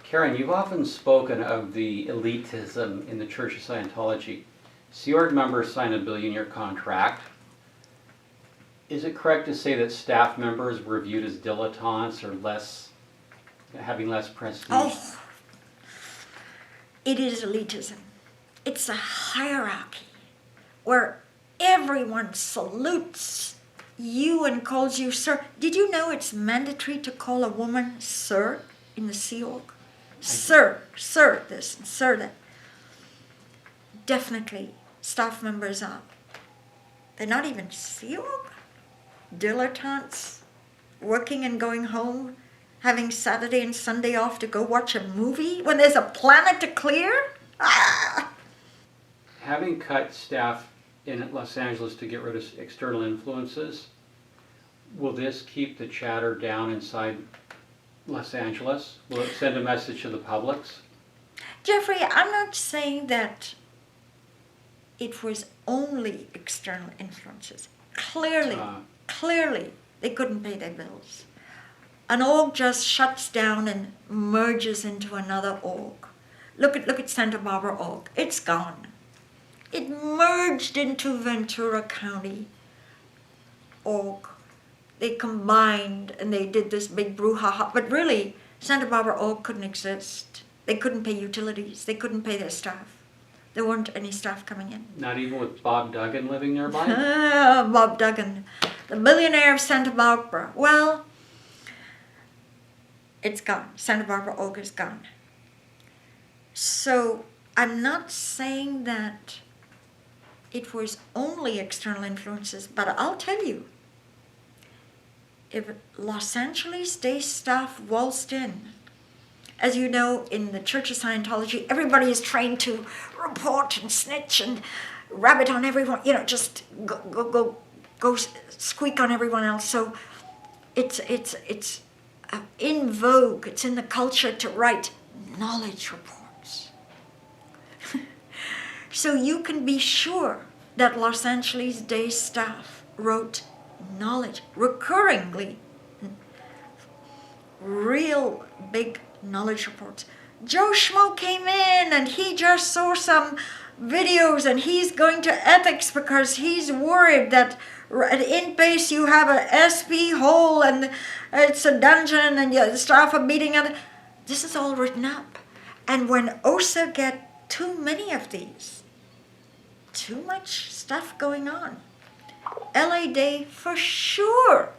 Karen, you've often spoken of the elitism in the Church of Scientology. Sea Org members sign a billion-year contract. Is it correct to say that staff members were viewed as dilettantes or having less prestige? Oh, it is elitism. It's a hierarchy where everyone salutes you and calls you sir. Did you know it's mandatory to call a woman sir in the Sea Org? Sir, sir this, and sir that. Definitely, staff members are. They're not even Sea Org. Dilettantes, working and going home, having Saturday and Sunday off to go watch a movie when there's a planet to clear? Ah! Having cut staff in Los Angeles to get rid of external influences, will this keep the chatter down inside Los Angeles? Will it send a message to the publics? Jeffrey, I'm not saying that it was only external influences. Clearly, they couldn't pay their bills. An org just shuts down and merges into another org. Look at Santa Barbara org. It's gone. It merged into Ventura County org. They combined and they did this big brouhaha. But really, Santa Barbara org couldn't exist. They couldn't pay utilities. They couldn't pay their staff. There weren't any staff coming in. Not even with Bob Duggan living nearby? Bob Duggan, the billionaire of Santa Barbara. Well, it's gone. Santa Barbara org is gone. So I'm not saying that it was only external influences, but I'll tell you, if Los Angeles day staff waltzed in, as you know, in the Church of Scientology, everybody is trained to report and snitch and rabbit on everyone, just go squeak on everyone else. So it's in vogue, it's in the culture to write knowledge reports. So you can be sure that Los Angeles day staff wrote knowledge, recurringly, real big knowledge reports. Joe Schmo came in and he just saw some videos and he's going to ethics because he's worried that in base you have a SP hole and it's a dungeon and the staff are beating other. This is all written up. And when OSA get too many of these, too much stuff going on, LA Day for sure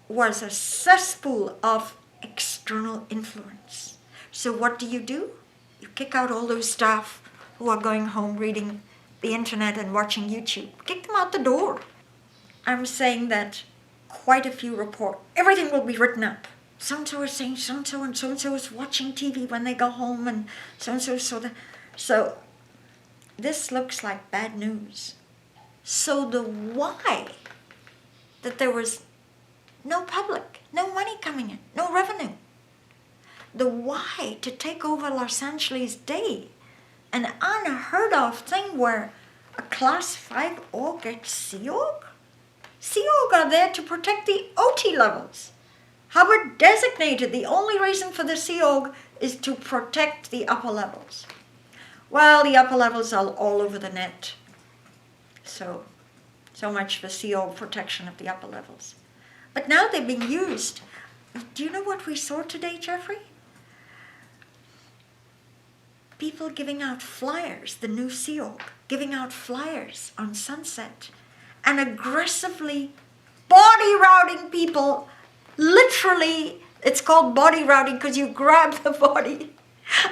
was a cesspool of external influence. So what do? You kick out all those staff who are going home reading the internet and watching YouTube. Kick them out the door. I'm saying that quite a few report, everything will be written up. So-and-so is saying so-and-so and so-and-so is watching TV when they go home and so-and-so saw that. So this looks like bad news. So the why that there was no public, no money coming in, no revenue. The why to take over Los Angeles Day, an unheard of thing where a class 5 org gets Sea Org? Sea Org are there to protect the OT levels. Hubbard designated the only reason for the Sea Org is to protect the upper levels. Well, the upper levels are all over the net. So much for Sea Org protection of the upper levels. But now they're being used. Do you know what we saw today, Jeffrey? People giving out flyers, the new Sea Org, giving out flyers on Sunset and aggressively body routing people. Literally, it's called body routing because you grab the body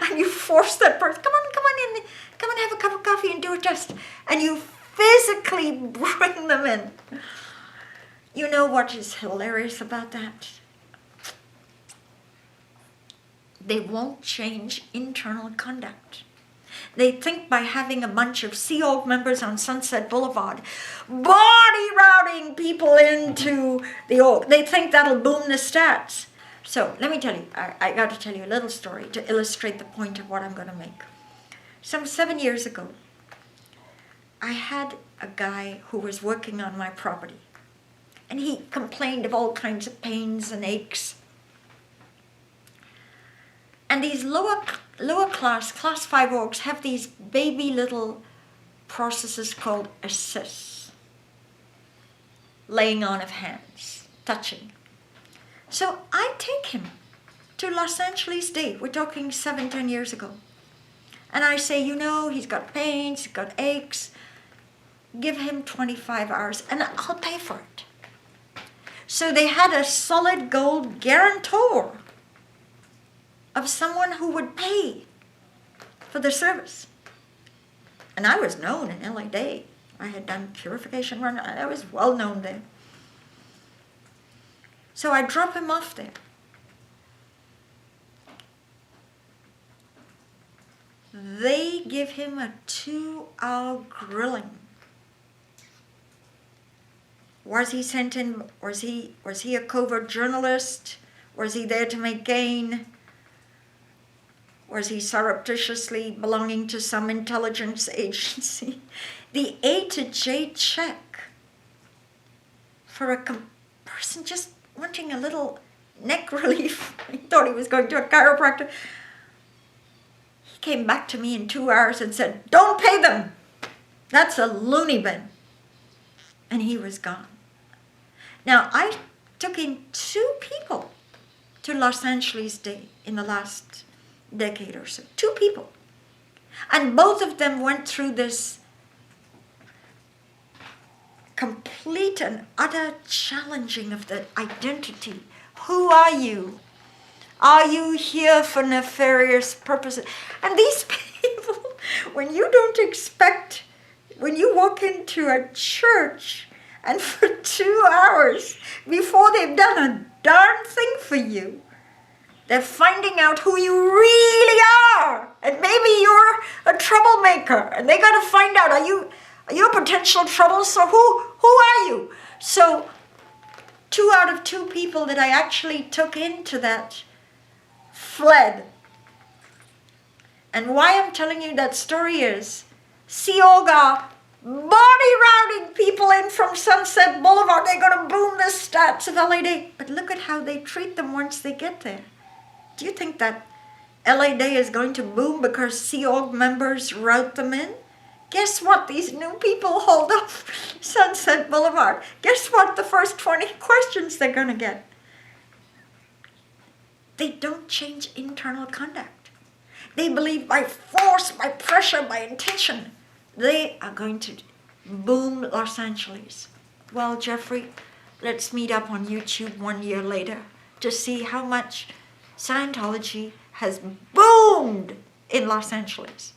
and you force that person, come on in, come and have a cup of coffee and do a test. And you physically bring them in. You know what is hilarious about that? They won't change internal conduct. They think by having a bunch of Sea Org members on Sunset Boulevard body routing people into the org, they think that'll boom the stats. So let me tell you, I got to tell you a little story to illustrate the point of what I'm going to make. Some 7 years ago, I had a guy who was working on my property. And he complained of all kinds of pains and aches. And these lower class 5 orgs have these baby little processes called assist, laying on of hands, touching. So I take him to Los Angeles Day. We're talking 7-10 years ago. And I say, he's got pains, he's got aches. Give him 25 hours and I'll pay for it. So they had a solid gold guarantor of someone who would pay for the service. And I was known in LA Day. I had done purification run. I was well known there. So I drop him off there. They give him a 2-hour grilling. Was he sent in? Was he a covert journalist? Was he there to make gain? Was he surreptitiously belonging to some intelligence agency? The A to J check for a person just wanting a little neck relief. He thought he was going to a chiropractor. He came back to me in 2 hours and said, "Don't pay them. That's a loony bin." And he was gone. Now, I took in 2 people to Los Angeles Day in the last decade or so. 2 people. And both of them went through this complete and utter challenging of the identity. Who are you? Are you here for nefarious purposes? And these people, when you don't expect, when you walk into a church and for 2 hours before they've done a darn thing for you, they're finding out who you really are. And maybe you're a troublemaker. And they got to find out, are you a potential trouble? So who are you? So 2 out of 2 people that I actually took into that fled. And why I'm telling you that story is, Sioga body routing people in from Sunset Boulevard. They're going to boom the stats of LA Day. But look at how they treat them once they get there. Do you think that LA Day is going to boom because Sea Org members route them in? Guess what? These new people hold up Sunset Boulevard. Guess what? The first 20 questions they're going to get. They don't change internal conduct. They believe by force, by pressure, by intention, they are going to boom Los Angeles. Well, Jeffrey, let's meet up on YouTube 1 year later to see how much Scientology has boomed in Los Angeles.